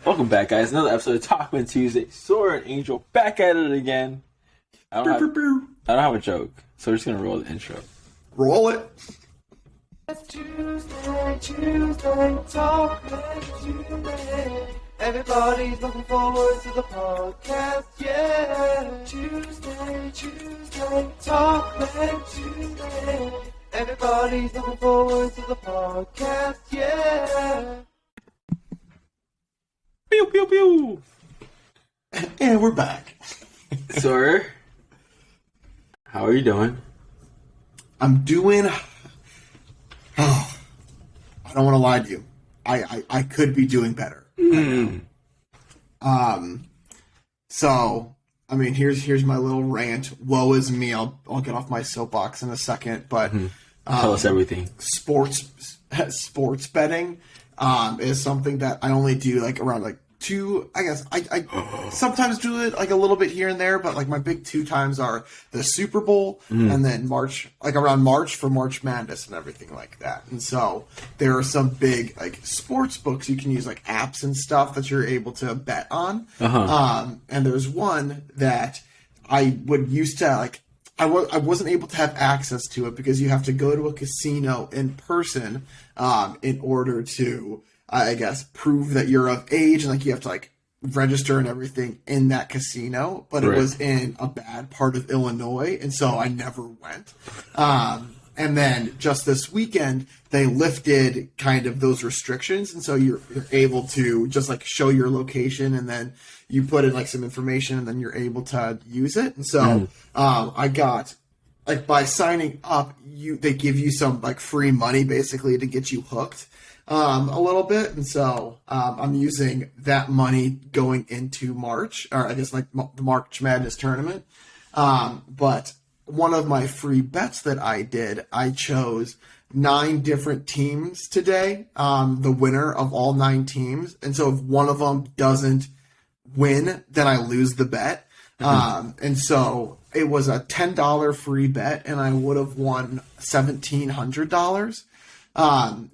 Welcome back, guys. Another episode of Talkmen Tuesday. Sora and Angel back at it again. I don't have a joke, so we're just gonna roll the intro. Roll it. It's Tuesday, Talkmen Tuesday. Everybody's looking forward to the podcast, yeah. Tuesday, Talkmen Tuesday. Everybody's looking forward to the podcast, yeah. Pew pew pew. And we're back. Sora, how are you doing? I'm doing. Oh, I don't want to lie to you. I could be doing better. So I mean, here's my little rant. Woe is me. I'll get off my soapbox in a second, but Tell us everything. Sports betting is something that I only do like around like two. I guess I sometimes do it like a little bit here and there, but like my big two times are the Super Bowl and then March, like around March for March Madness and everything like that. And so there are some big like sports books you can use, like apps and stuff that you're able to bet on. And there's one that I would used to like. I wasn't able to have access to it because you have to go to a casino in person in order to, I guess, prove that you're of age, and like you have to like register and everything in that casino. But It was in a bad part of Illinois, and so I never went. And then just this weekend, they lifted kind of those restrictions, and so you're able to just like show your location, and then you put in like some information, and then you're able to use it. And so I got like by signing up, they give you some like free money basically to get you hooked a little bit, and so I'm using that money going into March, or I guess like the March Madness tournament. But one of my free bets that I did, I chose 9 different teams today, the winner of all 9 teams. And so if one of them doesn't win, then I lose the bet. And so it was a $10 free bet, and I would have won $1,700.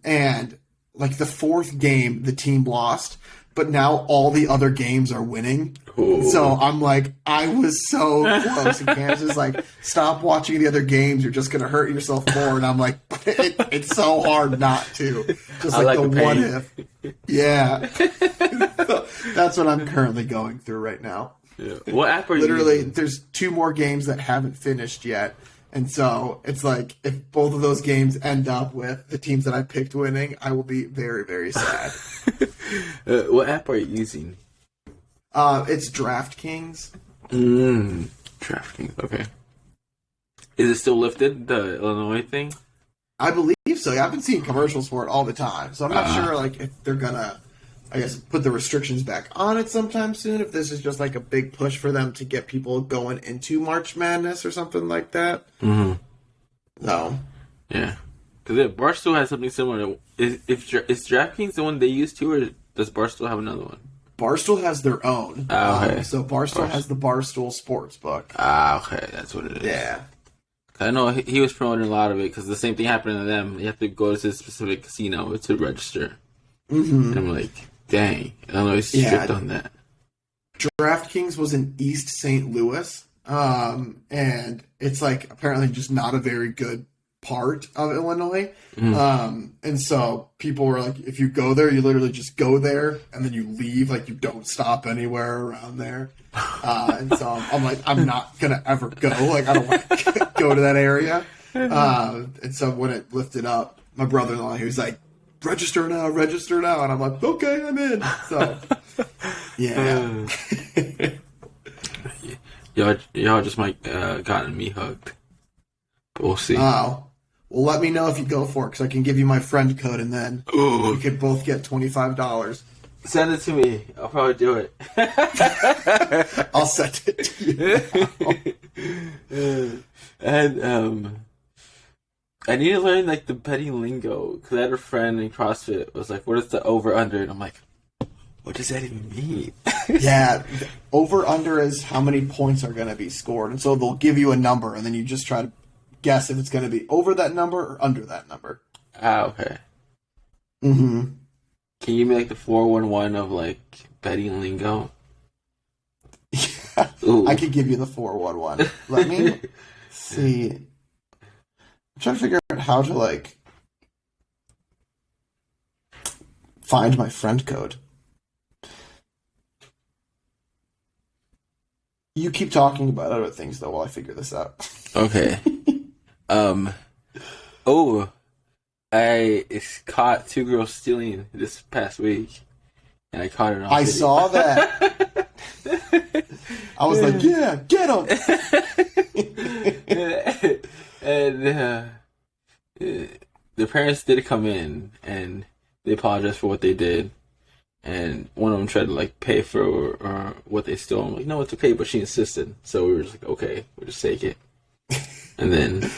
And like the 4th game, the team lost, but now all the other games are winning. Ooh. So I'm like, I was so close. And Kansas is like, stop watching the other games. You're just going to hurt yourself more. And I'm like, it's so hard not to. Just like the what if. Yeah. So that's what I'm currently going through right now. Yeah. What app are you Literally, using? There's 2 more games that haven't finished yet. And so it's like, if both of those games end up with the teams that I picked winning, I will be very, very sad. What app are you using? It's DraftKings. DraftKings, okay. Is it still lifted, the Illinois thing? I believe so. Yeah, I've been seeing commercials for it all the time. So I'm not sure like if they're going to, I guess, put the restrictions back on it sometime soon, if this is just like a big push for them to get people going into March Madness or something like that. No. Yeah. Because Barstool has something similar. Is DraftKings the one they use too, or does Barstool have another one? Barstool has their own. Okay. So Barstool has the Barstool Sportsbook. Okay. That's what it is. Yeah. I know he was promoting a lot of it because the same thing happened to them. You have to go to a specific casino to register. And I'm like, dang. I don't know, he's strict on that. DraftKings was in East St. Louis. And it's like apparently just not a very good part of Illinois. And so people were like, if you go there, you literally just go there and then you leave, like you don't stop anywhere around there. And so I'm like, I'm not gonna ever go. Like I don't want to go to that area. And so when it lifted up, my brother-in-law, he was like, register now, and I'm like, okay, I'm in. So yeah. Y'all just might gotten me hooked. But we'll see. Oh. Well, let me know if you go for it, because I can give you my friend code, and then we could both get $25. Send it to me. I'll probably do it. I'll send it to you. And I need to learn like the betting lingo, because I had a friend in CrossFit was like, "What is the over under?" And I'm like, "What does that even mean?" Yeah, over under is how many points are going to be scored, and so they'll give you a number, and then you just try to guess if it's going to be over that number or under that number. Ah, okay. Mm-hmm. Can you give me like the 411 of like betting lingo. Yeah, Ooh. I could give you the 411. Let me see. I'm trying to figure out how to like find my friend code. You keep talking about other things though while I figure this out. Okay. Oh, I caught 2 girls stealing this past week, and I caught it on I video. saw that. I was like, yeah, get them. And the parents did come in, and they apologized for what they did. And one of them tried to like pay for what they stole. I'm like, no, it's okay, but she insisted. So we were just like, okay, we'll just take it. And then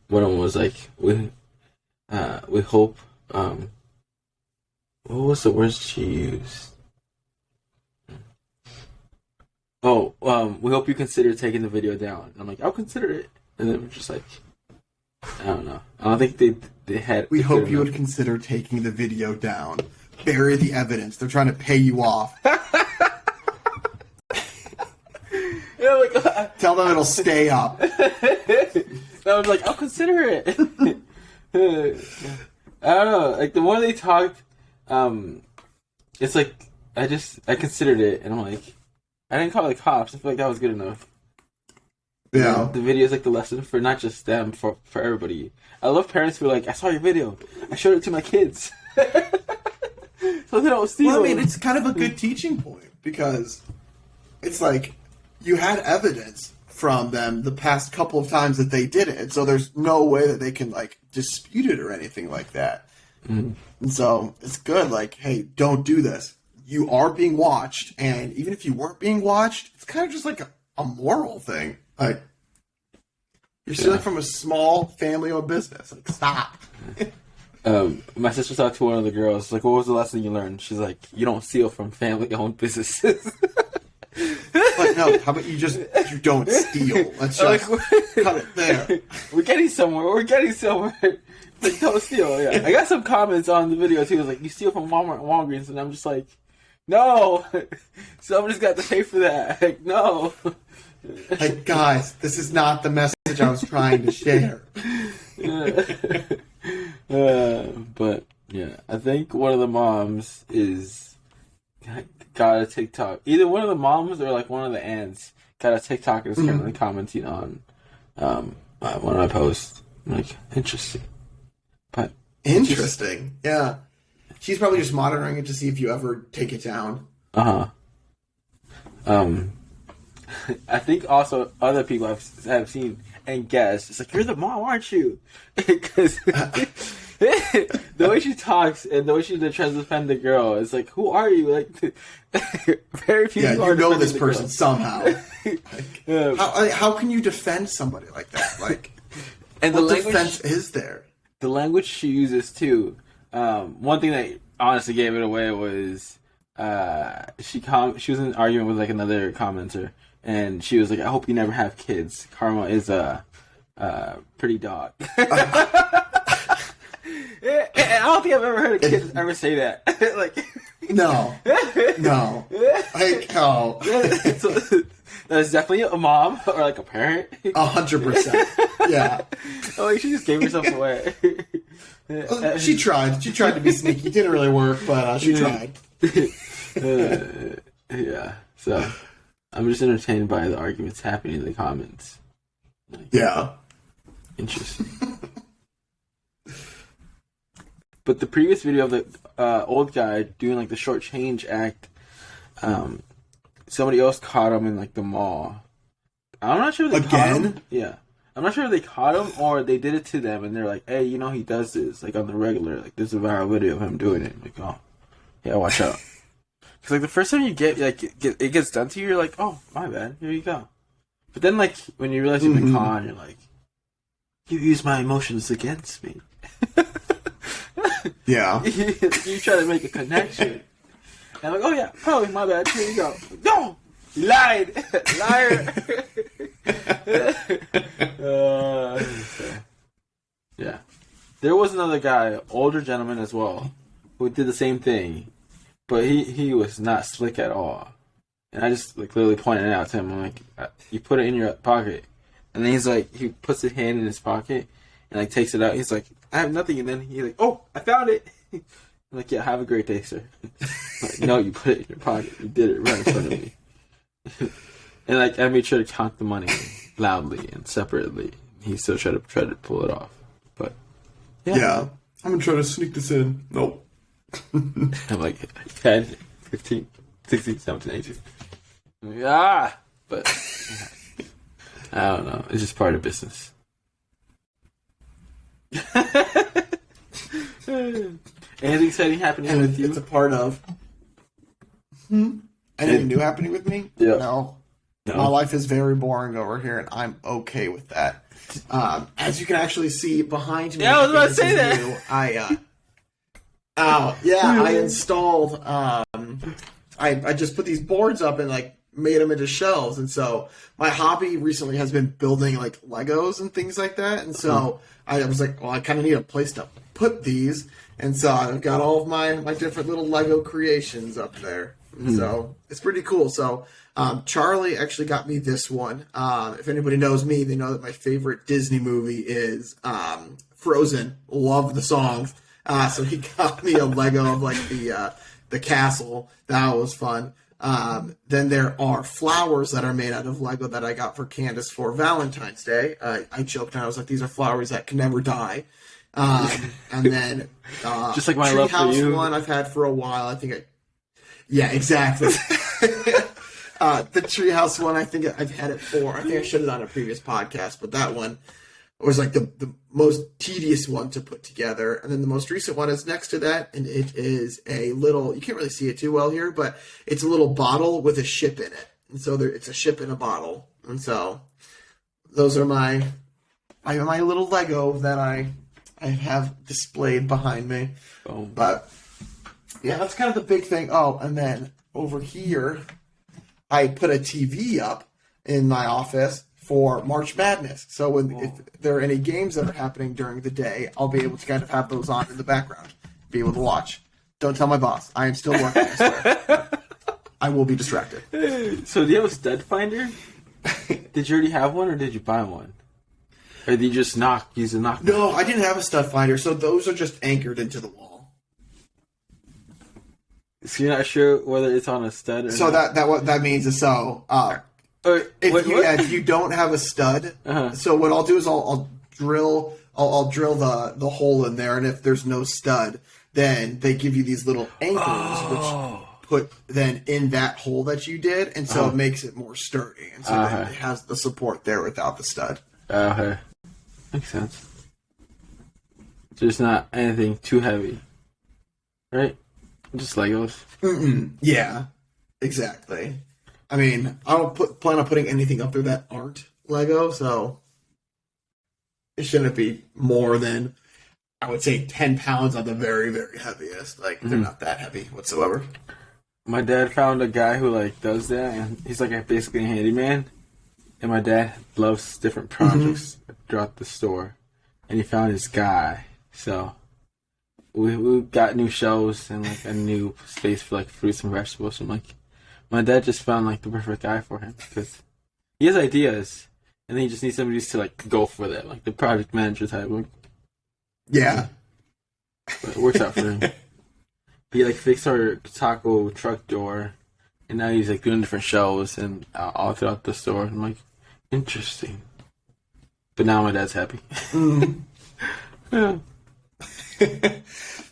one of them was like, we hope. What was the words she used? Oh, we hope you consider taking the video down. And I'm like, I'll consider it. And then we're just like, I don't know. I don't think they had. We hope you would consider taking the video down. Bury the evidence. They're trying to pay you off. Yeah, like, Tell them it'll stay up. I was like, I'll consider it. I don't know. Like the more they talked, it's like I considered it, and I'm like, I didn't call the cops. I feel like that was good enough. Yeah. The video is like the lesson for not just them, for everybody. I love parents who are like, I saw your video. I showed it to my kids. So they don't steal. Well, I mean, it's kind of a good teaching point because it's like you had evidence from them the past couple of times that they did it, so there's no way that they can like dispute it or anything like that. Mm-hmm. And so it's good. Like, hey, don't do this. You are being watched, and even if you weren't being watched, it's kind of just like a moral thing. Like you're stealing from a small family-owned business. Like, stop. My sister talked to one of the girls. Like, what was the lesson you learned? She's like, you don't steal from family-owned businesses. Like, no, how about you don't steal? Let's just cut it there. We're getting somewhere. Like, don't steal. Yeah, I got some comments on the video too. It was like, you steal from Walmart and Walgreens, and I'm just like, no, somebody's got to pay for that. Like, no. Like, guys, this is not the message I was trying to share. But yeah, I think one of the moms got a TikTok. Either one of the moms or like one of the aunts got a TikTok and is currently commenting on one of my posts. I'm like, interesting. But Interesting. Yeah. She's probably just monitoring it to see if you ever take it down. I think also other people have seen and guessed. It's like, you're the mom, aren't you? Because the way she talks and the way she tries to defend the girl, it's like, who are you? Like, very few people you know defending this the person girl. somehow. How can you defend somebody like that? Like, And what the language, defense is there? the language she uses too. One thing that honestly gave it away was she was in an argument with like another commenter, and she was like, "I hope you never have kids. Karma is a pretty dog." And I don't think I've ever heard a kid ever say that. Like, No. Like, oh. so, that's definitely a mom or like a parent. 100%. Yeah. Oh, like, she just gave herself away. She tried. She tried to be sneaky. Didn't really work, but she tried. Yeah. So I'm just entertained by the arguments happening in the comments. Like, Yeah. interesting. But the previous video of the old guy doing like the short change act, somebody else caught him in like the mall. I'm not sure if they caught him. Yeah. I'm not sure if they caught him or they did it to them and they're like, hey, you know, he does this like on the regular. Like, there's a viral video of him doing it. I'm like, oh, yeah, watch out. Because like the first time you get like it gets done to you, you're like, oh, my bad. Here you go. But then like when you realize you've been caught, you're like, you use my emotions against me. Yeah. You try to make a connection. And I'm like, oh yeah, probably my bad. Here you go. No! You lied! Liar! Yeah. There was another guy, older gentleman as well, who did the same thing. but he was not slick at all. And I just like literally pointed it out to him. I'm like, you put it in your pocket, and then he's like, he puts his hand in his pocket and like takes it out. He's like, I have nothing, and then he's like, oh, I found it. I'm like, yeah, have a great day, sir. Like, no, you put it in your pocket. You did it right in front of me. And like I made sure to count the money loudly and separately. He still tried to pull it off, but yeah. I'm gonna try to sneak this in. Nope. I'm like 10, 15, 16, 17, 18. I'm like, but I don't know. It's just part of business. Anything exciting happening with you? It's a part of. Anything new happening with me? Yeah. No. My life is very boring over here, and I'm okay with that. As you can actually see behind me, Yeah, I was about to say that. new, I installed. I just put these boards up and like made them into shelves, and so my hobby recently has been building like Legos and things like that. And so I was like, well, I kind of need a place to put these, and so I've got all of my different little Lego creations up there. So it's pretty cool. So Charlie actually got me this one. If anybody knows me, they know that my favorite Disney movie is Frozen. Love the songs. So he got me a Lego of like the castle. That was fun. Then there are flowers that are made out of Lego that I got for Candace for Valentine's Day. I joked and I was like, these are flowers that can never die. And then just like my love for you. One I've had for a while. Yeah, exactly. The treehouse one, I think I've had it for. I think I showed it on a previous podcast, but that one was like the most tedious one to put together. And then the most recent one is next to that, and it is a little, you can't really see it too well here, but it's a little bottle with a ship in it. And so it's a ship in a bottle. And so those are my little Lego that I have displayed behind me. Oh. But yeah, that's kind of the big thing. Oh, and then over here, I put a TV up in my office for March Madness. So if there are any games that are happening during the day, I'll be able to kind of have those on in the background, be able to watch. Don't tell my boss. I am still working, I swear. I will be distracted. So do you have a stud finder? Did you already have one, or did you buy one? Or did you just use a knock? No, I didn't have a stud finder, so those are just anchored into the wall. So you're not sure whether it's on a stud or so not? that what that means is if you don't have a stud, so what I'll do is I'll drill the hole in there, and if there's no stud, then they give you these little anchors which put then in that hole that you did, and so it makes it more sturdy, and so then it has the support there without the stud. Okay, makes sense. So it's not anything too heavy, right? Just Legos. Yeah, exactly. I mean, I don't plan on putting anything up there that aren't Lego, so it shouldn't be more than, I would say, 10 pounds on the very, very heaviest. Like, they're not that heavy whatsoever. My dad found a guy who like does that, and he's like basically a handyman. And my dad loves different projects throughout the store, and he found this guy. So we got new shelves and like a new space for like fruits and vegetables. I'm like, my dad just found like the perfect guy for him because he has ideas, and then he just needs somebody to like go for that, like the project manager type. Like, yeah, but it works out for him. He like fixed our taco truck door, and now he's like doing different shelves and all throughout the store. I'm like, interesting. But now my dad's happy. Yeah.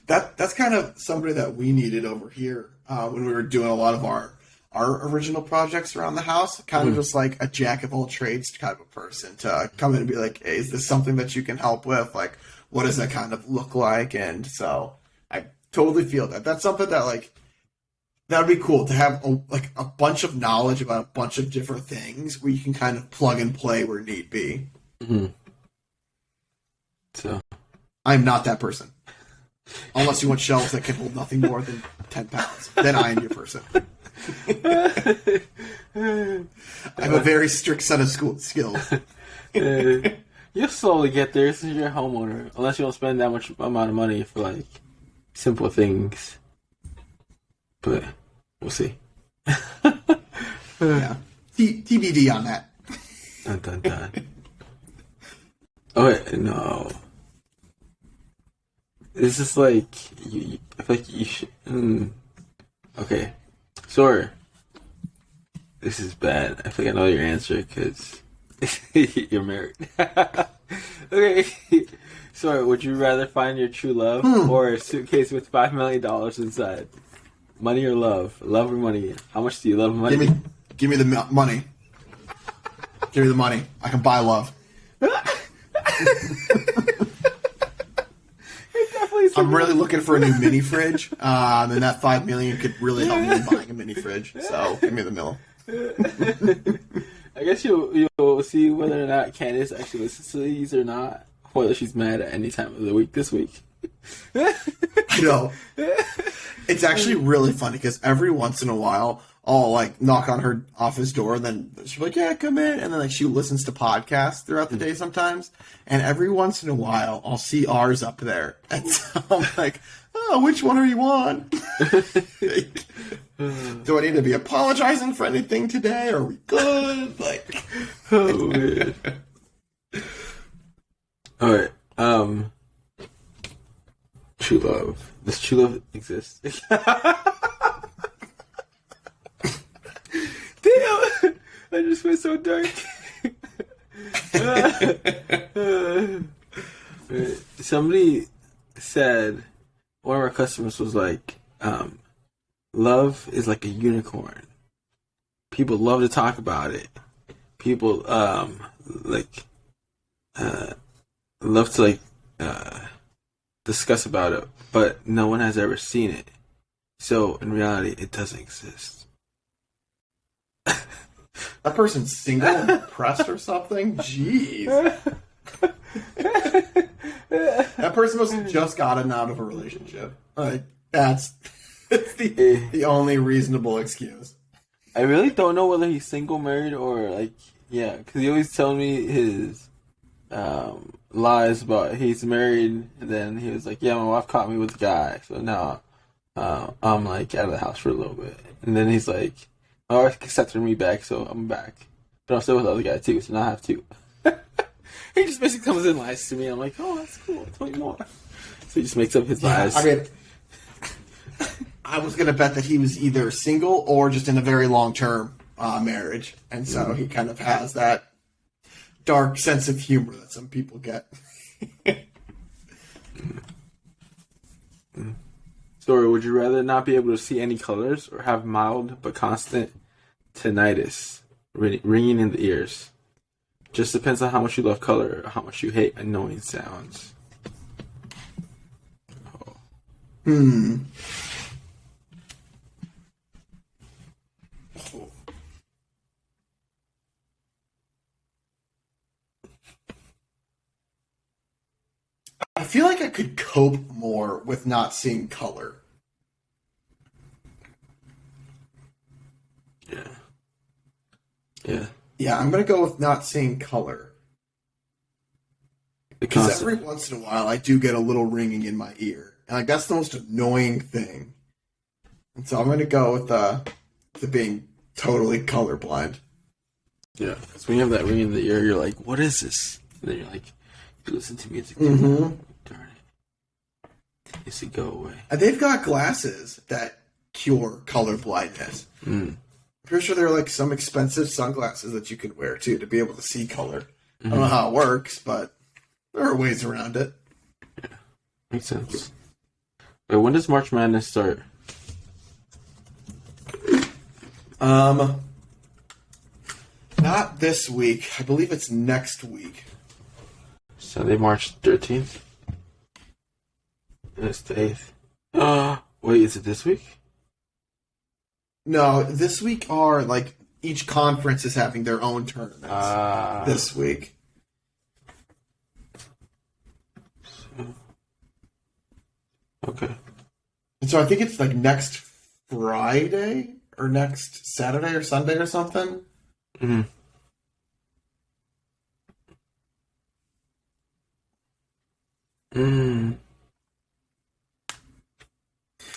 That's kind of somebody that we needed over here when we were doing a lot of our original projects around the house. Kind of just like a jack of all trades type of person to come in and be like, hey, is this something that you can help with? Like, what does that kind of look like? And so I totally feel that. That's something that like, that would be cool to have a bunch of knowledge about a bunch of different things where you can kind of plug and play where need be. So I'm not that person. Unless you want shelves that can hold nothing more than 10 pounds. Then I am your person. I have a very strict set of skills. You'll slowly get there since you're a homeowner. Unless you don't spend that much amount of money for like simple things. but we'll see. Yeah. TBD on that. Dun, dun, dun. Oh wait, no. This is like I feel like you should. Okay, sorry. This is bad. I think I know your answer because you're married. Okay, sorry. Would you rather find your true love or a suitcase with $5 million inside? Money or love? Love or money? How much do you love money? Give me the money. Give me the money. I can buy love. I'm really looking for a new mini fridge, and that $5 million could really help me in buying a mini fridge. So give me the mill. I guess you'll see whether or not Candace actually listens to these or not, whether she's mad at any time of the week this week. I know. It's actually really funny because every once in a while I'll like knock on her office door and then she's like, "Yeah, come in," and then like she listens to podcasts throughout the day sometimes, and every once in a while I'll see ours up there, and so I'm like, "Oh, which one are you on?" Like, do I need to be apologizing for anything today? Are we good? Like, oh man. All right. True love. Does true love exist? Damn! I just went so dark. Somebody said, one of our customers was like, love is like a unicorn. People love to talk about it. People love to discuss about it, but no one has ever seen it. So in reality, it doesn't exist. that person's single and depressed or something? Jeez. That person must have just gotten out of a relationship. Like, that's the only reasonable excuse. I really don't know whether he's single, married, or because he always tells me his lies about he's married, and then he was like, "Yeah, my wife caught me with a guy, so now I'm like out of the house for a little bit," and then he's like, "My wife accepted me back, so I'm back, but I'm still with the other guy too, so now I have two." He just basically comes in and lies to me. I'm like, "Oh, that's cool. Tell me more." So he just makes up his lies. I mean, I was going to bet that he was either single or just in a very long-term marriage, and so he kind of has that dark sense of humor that some people get. Sorry, would you rather not be able to see any colors or have mild but constant tinnitus ringing in the ears? Just depends on how much you love color or how much you hate annoying sounds. I feel like I could cope more with not seeing color. Yeah, I'm going to go with not seeing color. Because every once in a while, I do get a little ringing in my ear. And like that's the most annoying thing. And so I'm going to go with the being totally colorblind. Yeah, because when you have that ring in the ear, you're like, "What is this?" And then you're like, "You listen to music too." Darn it! It should go away. And they've got glasses that cure color blindness. I'm pretty sure there are like some expensive sunglasses that you can wear too to be able to see color. I don't know how it works, but there are ways around it. Yeah, makes sense. Wait, when does March Madness start? Not this week. I believe it's next week. Sunday, March 13th. And it's the 8th. Wait, is it this week? No, this week are like each conference is having their own tournaments this week. Okay. And so I think it's like next Friday or next Saturday or Sunday or something.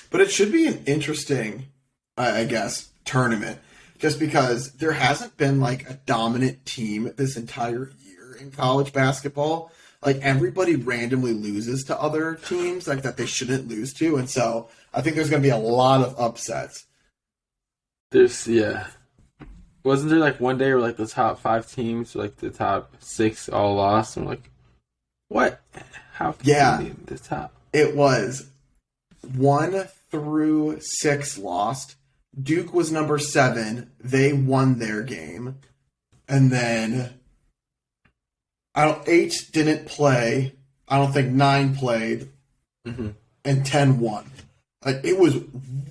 But it should be an interesting I guess, tournament. Just because there hasn't been like a dominant team this entire year in college basketball. Like everybody randomly loses to other teams like that they shouldn't lose to, and so I think there's going to be a lot of upsets. Wasn't there like one day where like the top 5 teams, like the top 6 all lost? I'm like, what? How can you be the top? It was 1 through 6 lost. Duke was number 7. They won their game. And then 8 didn't play. I don't think 9 played. Mm-hmm. And 10 won. Like, it was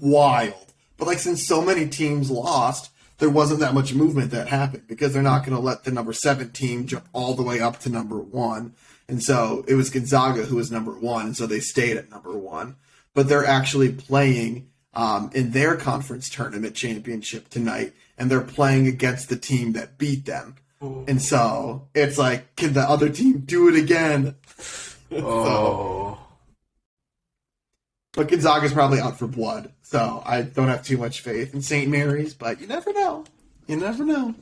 wild. But like since so many teams lost, there wasn't that much movement that happened because they're not going to let the number 7 team jump all the way up to number 1. And so it was Gonzaga who was number 1, and so they stayed at number 1. But they're actually playing in their conference tournament championship tonight, and they're playing against the team that beat them. Ooh. And so it's like, can the other team do it again? Oh. But Gonzaga's probably out for blood, so I don't have too much faith in St. Mary's, but you never know. You never know.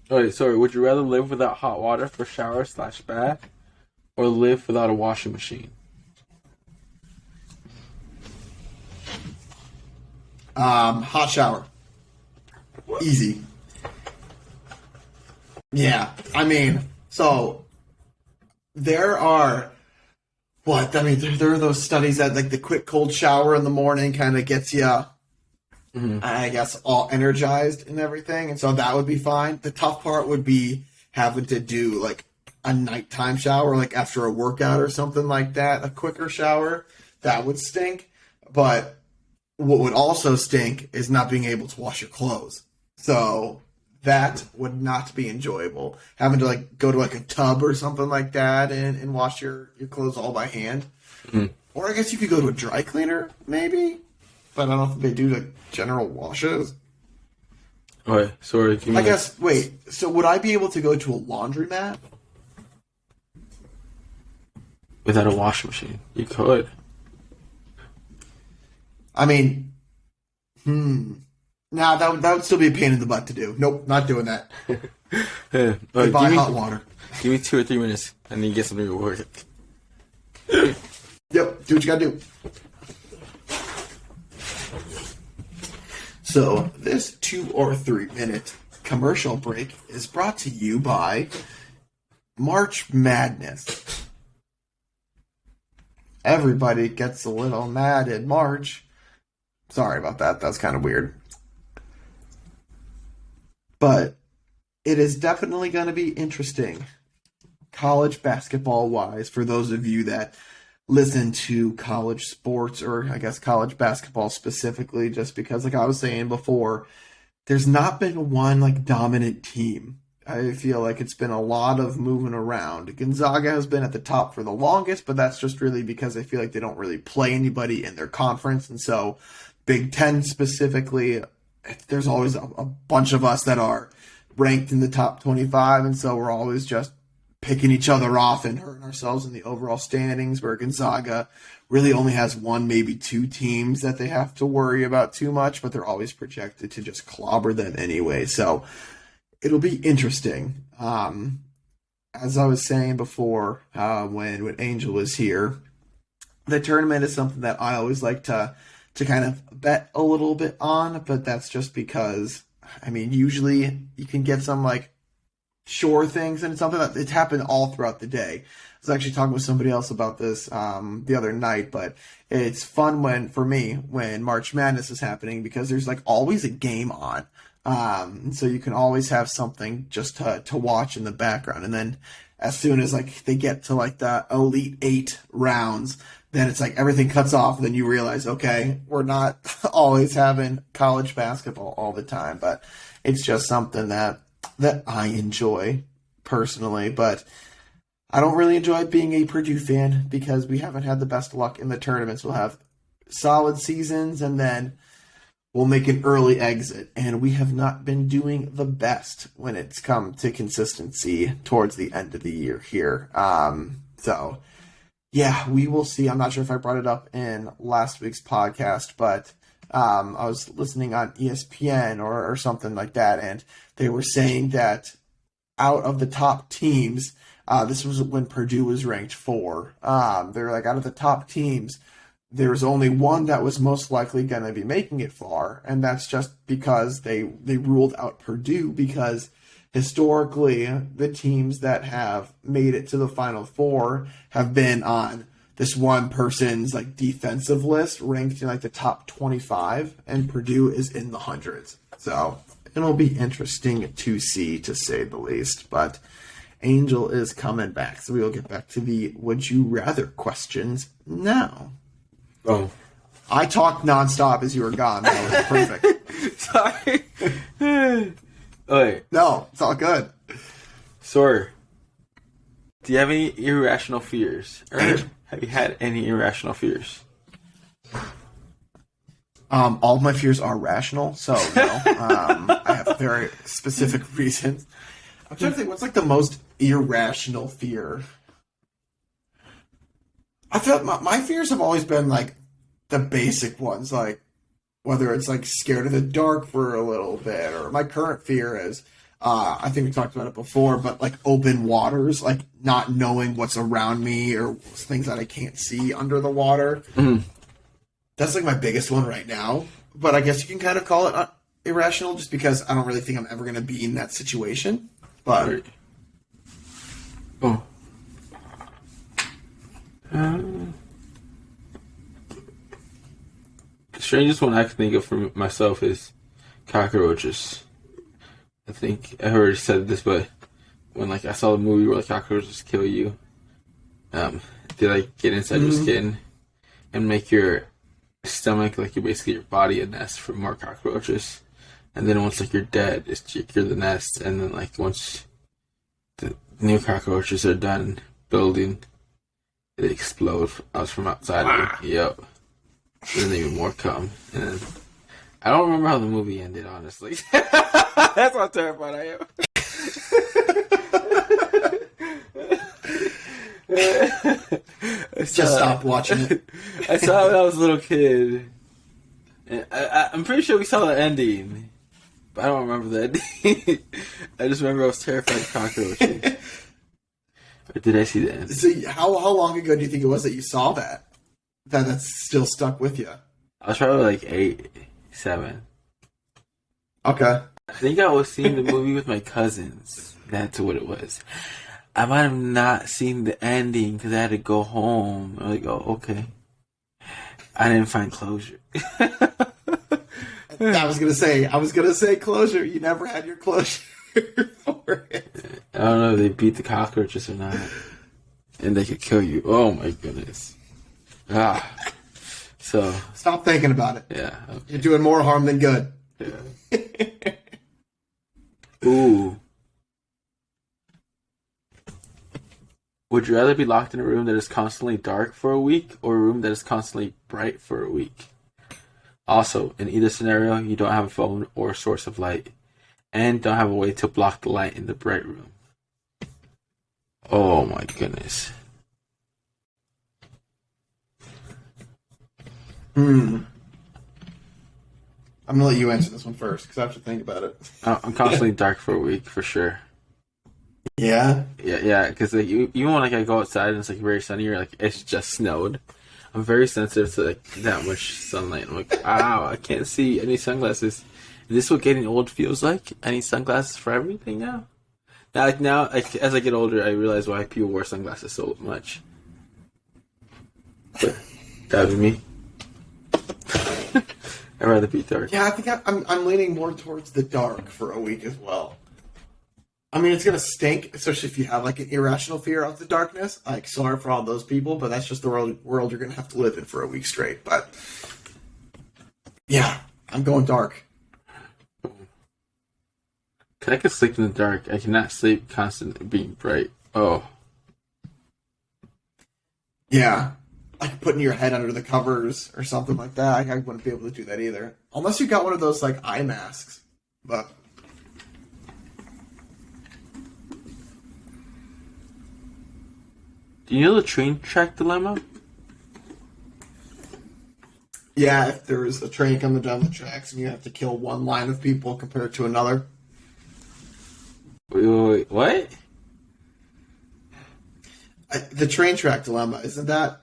Okay, sorry, would you rather live without hot water for shower/bath or live without a washing machine? Hot shower. Easy. Yeah, I mean, so there are... What? I mean, there are those studies that, like, the quick cold shower in the morning kind of gets you, I guess, all energized and everything. And so that would be fine. The tough part would be having to do, like, a nighttime shower, like after a workout or something like that, a quicker shower. That would stink. But what would also stink is not being able to wash your clothes. So that would not be enjoyable. Having to like go to like a tub or something like that and wash your clothes all by hand. Mm-hmm. Or I guess you could go to a dry cleaner, maybe. But I don't think they do like general washes. Okay, sorry. I guess, wait, so would I be able to go to a laundromat? Without a washing machine. You could. I mean, Nah, that would still be a pain in the butt to do. Nope, not doing that. Buy hot water. Give me 2 or 3 minutes. I need to get something to work. Yep, do what you gotta do. So, this 2 or 3 minute commercial break is brought to you by March Madness. Everybody gets a little mad in March. Sorry about that. That's kind of weird. But it is definitely going to be interesting, college basketball-wise, for those of you that listen to college sports, or I guess college basketball specifically, just because, like I was saying before, there's not been one like dominant team. I feel like it's been a lot of moving around. Gonzaga has been at the top for the longest, but that's just really because I feel like they don't really play anybody in their conference, and so Big Ten specifically, there's always a bunch of us that are ranked in the top 25, and so we're always just picking each other off and hurting ourselves in the overall standings, where Gonzaga really only has 1, maybe 2 teams that they have to worry about too much, but they're always projected to just clobber them anyway. So it'll be interesting. As I was saying before, when Angel was here, the tournament is something that I always like to kind of bet a little bit on, but that's just because, I mean, usually you can get some like sure things, and it's something that it's happened all throughout the day. I was actually talking with somebody else about this the other night, but it's fun when March Madness is happening, because there's like always a game on. So you can always have something just to watch in the background. And then as soon as like they get to like the Elite 8 rounds, then it's like everything cuts off. And then you realize, okay, we're not always having college basketball all the time, but it's just something that I enjoy personally. But I don't really enjoy being a Purdue fan because we haven't had the best luck in the tournaments. We'll have solid seasons and then we'll make an early exit. And we have not been doing the best when it's come to consistency towards the end of the year here. So Yeah, we will see. I'm not sure if I brought it up in last week's podcast, but I was listening on ESPN or something like that, and they were saying that out of the top teams, this was when Purdue was ranked 4. They were like, out of the top teams, there was only one that was most likely going to be making it far, and that's just because they ruled out Purdue, because historically the teams that have made it to the Final Four have been on this one person's like defensive list, ranked in like the top 25, and Purdue is in the hundreds. So it'll be interesting to see, to say the least. But Angel is coming back, so we will get back to the would you rather questions now. Oh, I talked nonstop as you were gone. That was perfect. sorry. Okay, No, it's all good. Sor, do you have any irrational fears? Or have you had any irrational fears? All of my fears are rational, so no. I have very specific reasons. I'm trying to think, what's like the most irrational fear? I feel like my fears have always been like the basic ones, like whether it's like scared of the dark for a little bit, or my current fear is, I think we talked about it before, but like open waters, like not knowing what's around me or things that I can't see under the water. Mm. That's like my biggest one right now. But I guess you can kind of call it irrational, just because I don't really think I'm ever going to be in that situation. But Right. Oh. The strangest one I can think of for myself is cockroaches. I think I already said this, but when like I saw the movie where like cockroaches kill you, they like get inside your skin and make your stomach, like basically your body, a nest for more cockroaches. And then once like you're dead, you're the nest. And then like once the new cockroaches are done building, they explode out from outside of you. Yep. And then even more come. And then, I don't remember how the movie ended, honestly. That's how terrified I am. just stop watching it. I saw it when I was a little kid. And I'm pretty sure we saw the ending. But I don't remember the ending. I just remember I was terrified of cockroaches. Or did I see the end? So how long ago do you think it was that you saw that? That's still stuck with you? I was probably like 8, 7. Okay. I think I was seeing the movie with my cousins. That's what it was. I might have not seen the ending because I had to go home. I'm like, oh, okay. I didn't find closure. I was gonna say closure. You never had your closure for it. I don't know if they beat the cockroaches or not. And they could kill you. Oh my goodness. So. Stop thinking about it. Yeah. Okay. You're doing more harm than good. Yeah. Ooh. Would you rather be locked in a room that is constantly dark for a week or a room that is constantly bright for a week? Also, in either scenario, you don't have a phone or a source of light and don't have a way to block the light in the bright room. Oh my goodness. I'm gonna let you answer this one first because I have to think about it. I'm constantly dark for a week for sure. Yeah. Yeah, because like, even when like I go outside and it's like very sunny or like it's just snowed, I'm very sensitive to like that much sunlight. I'm like, wow, I can't see any sunglasses. Is this what getting old feels like? I need sunglasses for everything now. Now, as I get older, I realize why people wear sunglasses so much. But that would be me. I'd rather be dark. Yeah, I think I'm leaning more towards the dark for a week as well. I mean, it's gonna stink, especially if you have like an irrational fear of the darkness. Like, sorry for all those people, but that's just the world you're gonna have to live in for a week straight. But yeah, I'm going dark. I can sleep in the dark. I cannot sleep constantly being bright. Oh. Yeah. Like putting your head under the covers or something like that. I wouldn't be able to do that either. Unless you got one of those like eye masks. But Do you know the train track dilemma? Yeah, if there's a train coming down the tracks and you have to kill one line of people compared to another. Wait, what? The train track dilemma, isn't that?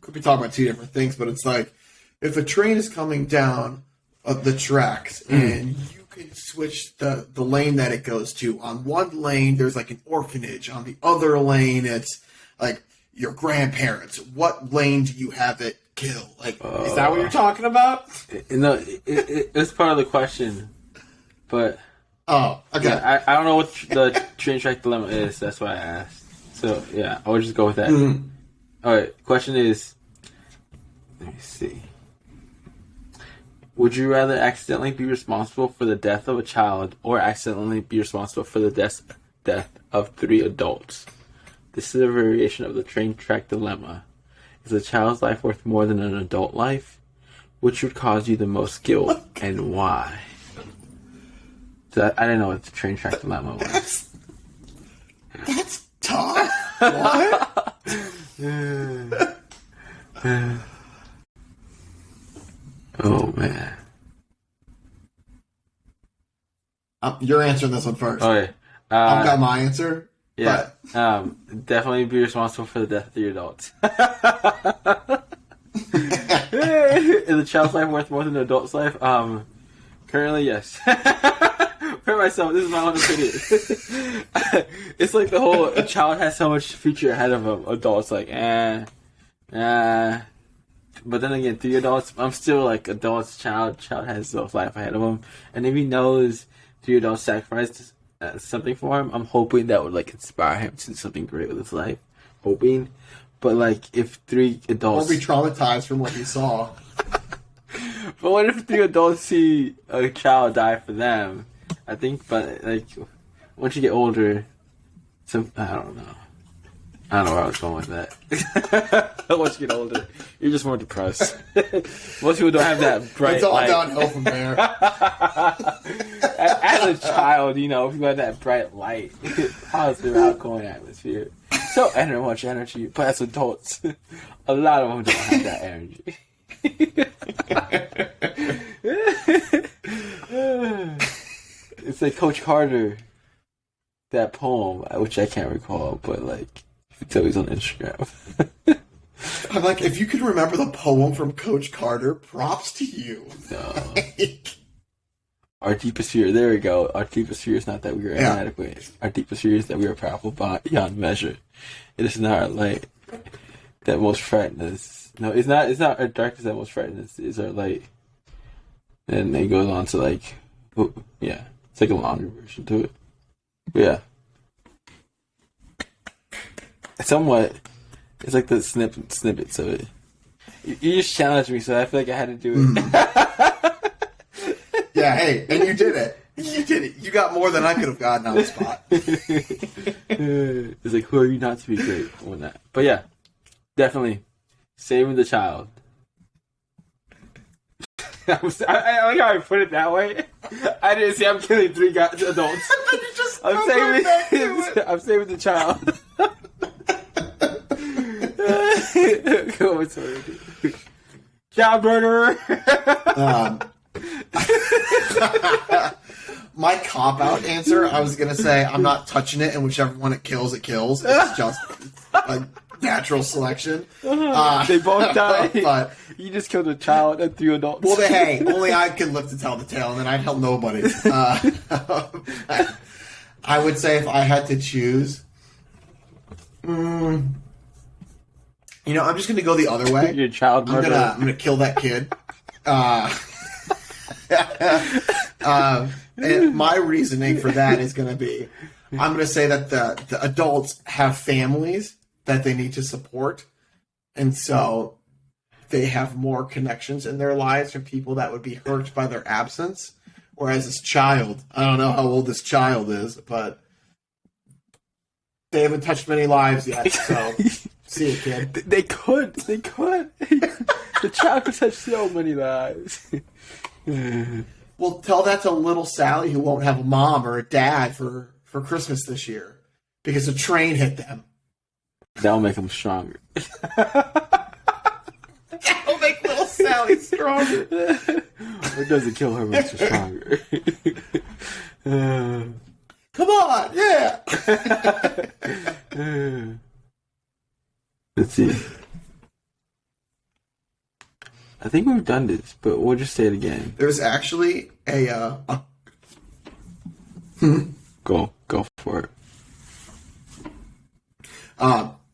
Could be talking about two different things, but it's like if a train is coming down the tracks and you can switch the lane that it goes to. On one lane, there's like an orphanage. On the other lane, it's like your grandparents. What lane do you have it kill? Like, is that what you're talking about? No, it's part of the question, but Oh, okay. yeah, I don't know what the train track dilemma is. That's why I asked. So yeah, I would just go with that. All right. Question is, let me see. Would you rather accidentally be responsible for the death of a child or accidentally be responsible for the death of 3 adults? This is a variation of the train track dilemma. Is a child's life worth more than an adult life? Which would cause you the most guilt and why? So I didn't know what the train track dilemma was. That's tough. What? Oh man. You're answering this one first. Okay. I've got my answer. Yeah. Definitely be responsible for the death of 3 adults. Is a child's life worth more than an adult's life? Currently, yes. For myself, this is my own opinion. It's like the whole a child has so much future ahead of them. Adults like, But then again, 3 adults, I'm still like adults. Child has his life ahead of him, and if he knows 3 adults sacrificed something for him, I'm hoping that would like inspire him to do something great with his life. Hoping, but like if 3 adults, Or be traumatized from what you saw. but what if 3 adults see a child die for them? I think, but like once you get older, I don't know. I don't know where I was going with that. Once you get older, you're just more depressed. Most people don't have that bright It's all light. downhill from there. As a child, you know, if you had that bright light, positive outgoing atmosphere, so much energy. But as adults, a lot of them don't have that energy. It's like Coach Carter, that poem, which I can't recall, but like, it's always on Instagram. I'm like, if you can remember the poem from Coach Carter, props to you. No. Our deepest fear, there we go. Our deepest fear is not that we are inadequate. Our deepest fear is that we are powerful beyond measure. It is not our light that most frightens us. No, it's not our darkness that most frightens us. It's our light. And it goes on to like, yeah, it's like a longer version to it. But yeah. Somewhat, it's like the snippets of it. You just challenged me, so I feel like I had to do it. Yeah, hey, and you did it. You did it. You got more than I could have gotten on the spot. It's like, who are you not to be great on that? But yeah, definitely saving the child. I like how I put it that way. I didn't say I'm killing 3 adults. I'm saving the child. Child murderer. My cop-out answer, I was going to say, I'm not touching it, and whichever one it kills, it kills. It's just a natural selection. They both die. But you just killed a child and 3 adults. well, hey, only I can live to tell the tale, and then I'd help nobody. I would say if I had to choose, I'm just going to go the other way. Your child murderer. I'm gonna kill that kid. And my reasoning for that is going to be, I'm going to say that the adults have families that they need to support, and so they have more connections in their lives from people that would be hurt by their absence. Whereas this child, I don't know how old this child is, but they haven't touched many lives yet, so see you, kid. They could. The child could touch so many lives. Well, tell that to little Sally who won't have a mom or a dad for Christmas this year because a train hit them. That'll make him stronger. That'll make little Sally stronger. Or does it kill her makes her stronger? Come on, yeah. Let's see. I think we've done this, but we'll just say it again. There's actually a Go for it.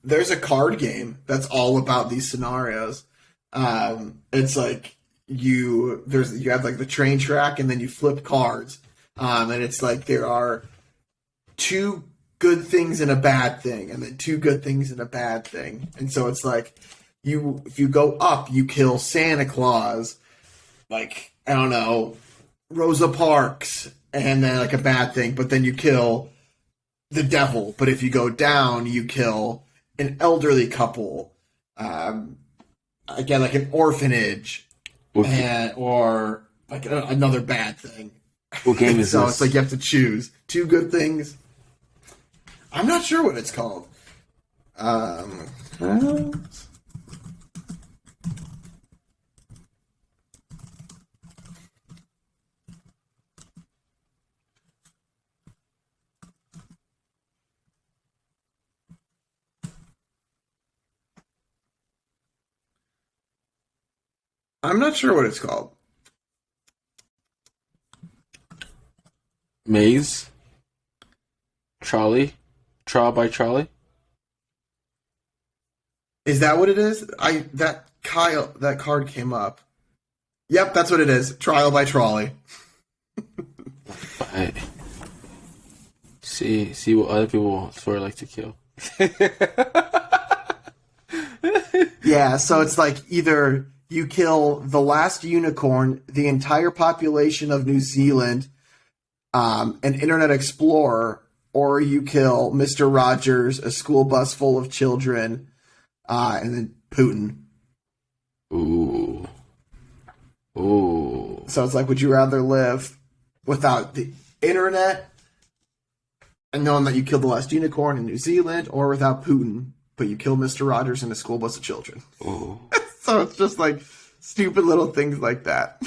there's a card game that's all about these scenarios. It's like you have like the train track, and then you flip cards, and it's like there are two good things and a bad thing, and then two good things and a bad thing, and so it's like if you go up, you kill Santa Claus, like I don't know, Rosa Parks, and then like a bad thing, but then you kill the devil. But if you go down, you kill an elderly couple, again, like an orphanage, or like another bad thing. What game is so this? It's like you have to choose two good things. I'm not sure what it's called. I'm not sure what it's called. Maze? Trolley? Trial by Trolley? Is that what it is? That card came up. Yep, that's what it is. Trial by Trolley. Right. See what other people sort of like to kill. Yeah, so it's like either you kill the last unicorn, the entire population of New Zealand, an Internet Explorer, or you kill Mr. Rogers, a school bus full of children, and then Putin. Ooh. So it's like, would you rather live without the internet and knowing that you killed the last unicorn in New Zealand, or without Putin, but you kill Mr. Rogers and a school bus of children? Ooh. So it's just like stupid little things like that.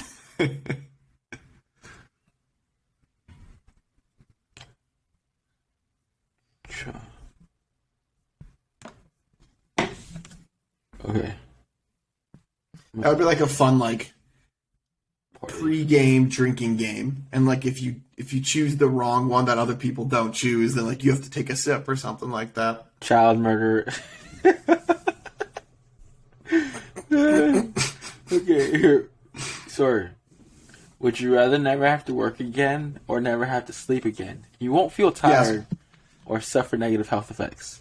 Okay. That would be like a fun like pre-game drinking game, and like if you choose the wrong one that other people don't choose, then like you have to take a sip or something like that. Child murder. Okay, here. Sorry. Would you rather never have to work again or never have to sleep again? You won't feel tired or suffer negative health effects.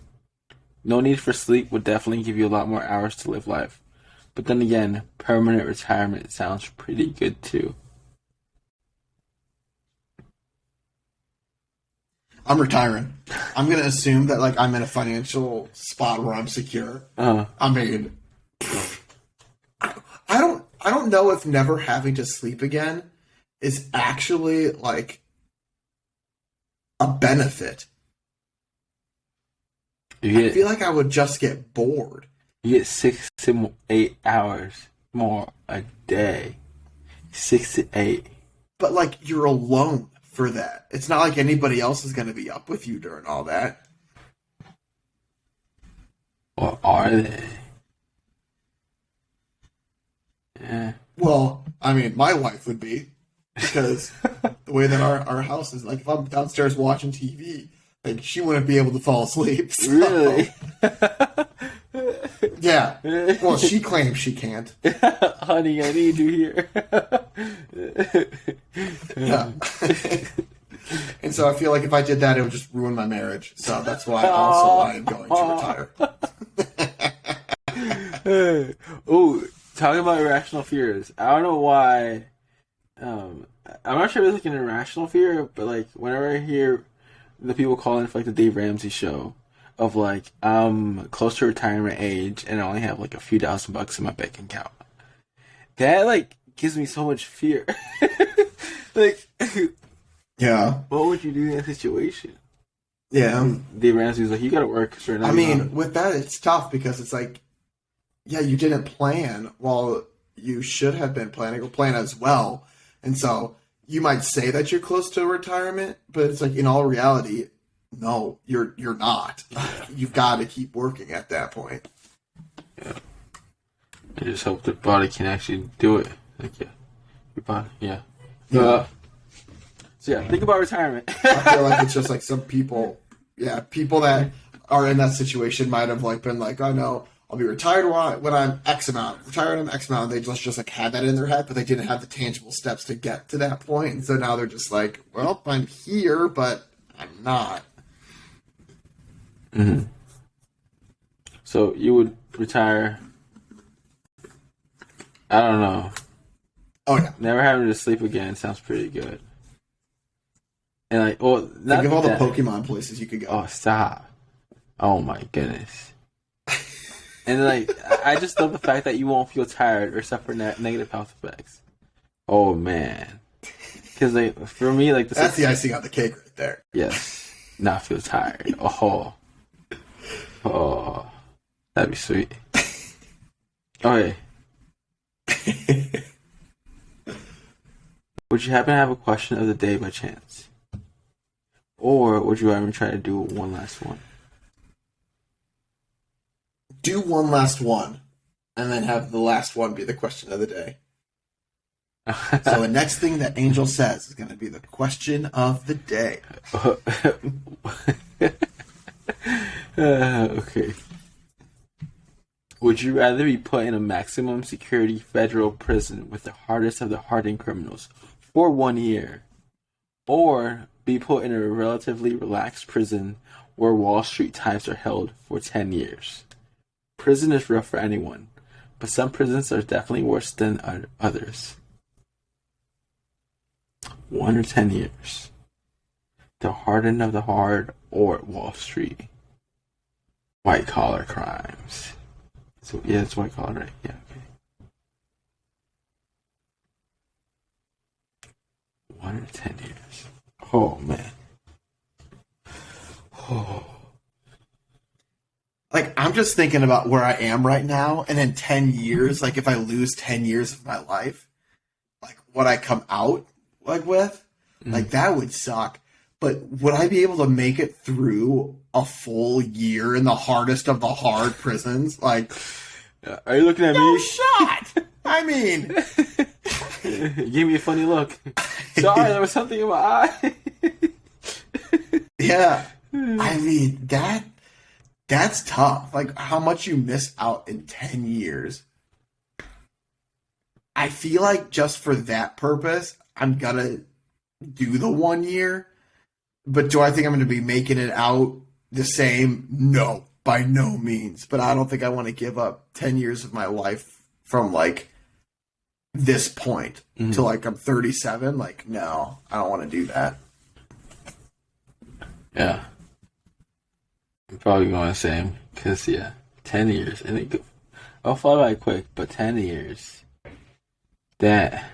No need for sleep would definitely give you a lot more hours to live life. But then again, permanent retirement sounds pretty good too. I'm retiring. I'm going to assume that like I'm in a financial spot where I'm secure. I mean, I don't know if never having to sleep again is actually like a benefit. I feel like I would just get bored. You get 6 to 8 hours more a day. 6 to 8. But like you're alone for that. It's not like anybody else is going to be up with you during all that. Or are they? Yeah. Well, I mean, my wife would be, because the way that our house is, like if I'm downstairs watching TV, like she wouldn't be able to fall asleep. So. Really? Yeah. Well, she claims she can't. Honey, I need you here. Yeah. And so I feel like if I did that, it would just ruin my marriage. So that's why also I am going to retire. Oh, talking about irrational fears. I don't know why. I'm not sure if it's like an irrational fear, but like whenever I hear the people calling for like the Dave Ramsey show of like I'm close to retirement age and I only have like a few $1,000 in my bank account, that like gives me so much fear. Like, Yeah. what would you do in that situation? Yeah. Dave Ramsey's like, you got to work. Sure, I mean, with that, it's tough because it's like, yeah, you didn't plan while you should have been planning or plan as well. And so you might say that you're close to retirement, but it's like in all reality, no, you're not. You've got to keep working at that point. Yeah. I just hope the body can actually do it. Like, yeah. Your body, yeah. So yeah, think about retirement. I feel like it's just like some people, people that are in that situation might have like been like, oh no, I'll be retired when I'm X amount, retired on X amount. And they just like had that in their head, but they didn't have the tangible steps to get to that point. And so now they're just like, well, I'm here, but I'm not. Mm-hmm. So you would retire? I don't know. Oh yeah, never having to sleep again sounds pretty good. And like, well, think of all the Pokemon places you could go. Oh, stop! Oh my goodness! And like, I just love the fact that you won't feel tired or suffer negative health effects. Oh man, because like for me, like that's the icing on the cake right there. Yes, not feel tired. Oh, that'd be sweet. Okay. Would you happen to have a question of the day by chance? Or would you ever try to do one last one? Do one last one, and then have the last one be the question of the day. So the next thing that Angel says is going to be the question of the day. Okay. Would you rather be put in a maximum security federal prison with the hardest of the hardened criminals for 1 year, or be put in a relatively relaxed prison where Wall Street types are held for 10 years? Prison is rough for anyone, but some prisons are definitely worse than others. 1 or 10 years. The hardened of the hard or Wall Street. White collar crimes. So yeah, it's white collar, right? Yeah, okay. 1 or 10 years. Oh man. Oh. Like, I'm just thinking about where I am right now, and in 10 years, like, if I lose 10 years of my life, like, what I come out, like, with, like, that would suck. But would I be able to make it through a full year in the hardest of the hard prisons? Like, are you looking at me? Shot! I mean... You gave me a funny look. Sorry, there was something in my eye. Yeah. I mean, that's tough. Like, how much you miss out in 10 years. I feel like just for that purpose, I'm gonna do the 1 year. But do I think I'm gonna be making it out the same? No, by no means. But I don't think I want to give up 10 years of my life from, like, this point to, like, I'm 37. Like, no, I don't want to do that. Yeah. I'm probably going the same. Because, yeah, 10 years. And I'll fly by quick, but 10 years. That...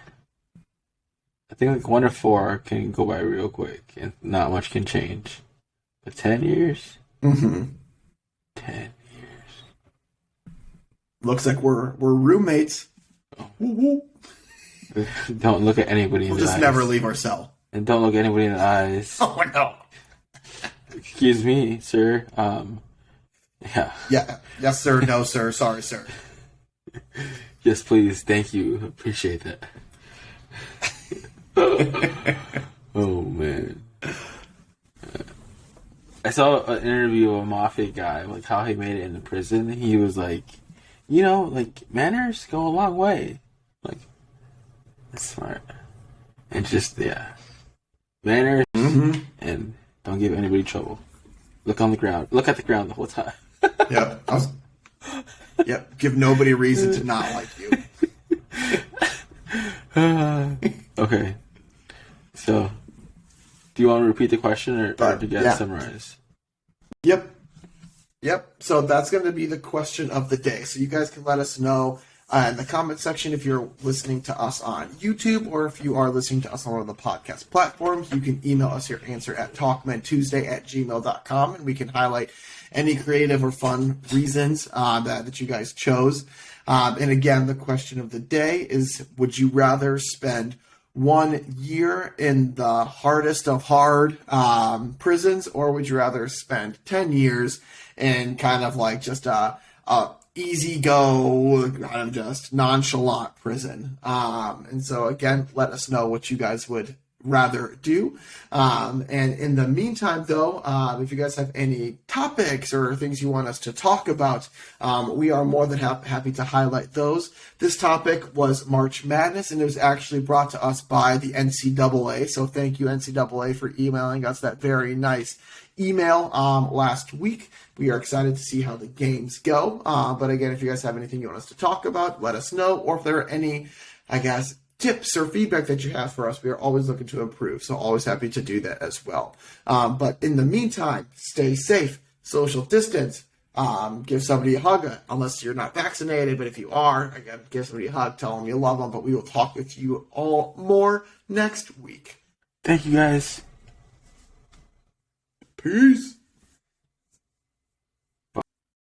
I think like 1 or 4 can go by real quick, and not much can change. But 10 years? 10 years. Looks like we're roommates. Oh. Don't look at anybody in the eyes. We'll just never leave our cell. And don't look at anybody in the eyes. Oh, no. Excuse me, sir. Yeah. Yeah. Yes, sir. No, sir. Sorry, sir. Yes, please. Thank you. Appreciate that. Oh man, I saw an interview of a mafia guy, like how he made it in the prison. He was like, like manners go a long way. Like, that's smart. And just manners and don't give anybody trouble. Look on the ground. Look at the ground the whole time. Yep. Yep. Give nobody a reason to not like you. Okay. So, do you want to repeat the question or do you guys summarize? Yep. So that's going to be the question of the day. So you guys can let us know in the comment section if you're listening to us on YouTube, or if you are listening to us on one of the podcast platforms. You can email us your answer at talkmentuesday@gmail.com, and we can highlight any creative or fun reasons that you guys chose. And again, the question of the day is, would you rather spend 1 year in the hardest of hard prisons, or would you rather spend 10 years in kind of like just a easy go, kind of just nonchalant prison? And so again, let us know what you guys would rather do. And in the meantime, though, if you guys have any topics or things you want us to talk about, we are more than happy to highlight those. This topic was March Madness, and it was actually brought to us by the NCAA. So thank you, NCAA, for emailing us that very nice email last week. We are excited to see how the games go. But again, if you guys have anything you want us to talk about, let us know. Or if there are any, tips or feedback that you have for us, we are always looking to improve. So always happy to do that as well. But in the meantime, stay safe, social distance, give somebody a hug, unless you're not vaccinated. But if you are, again, give somebody a hug, tell them you love them. But we will talk with you all more next week. Thank you, guys. Peace.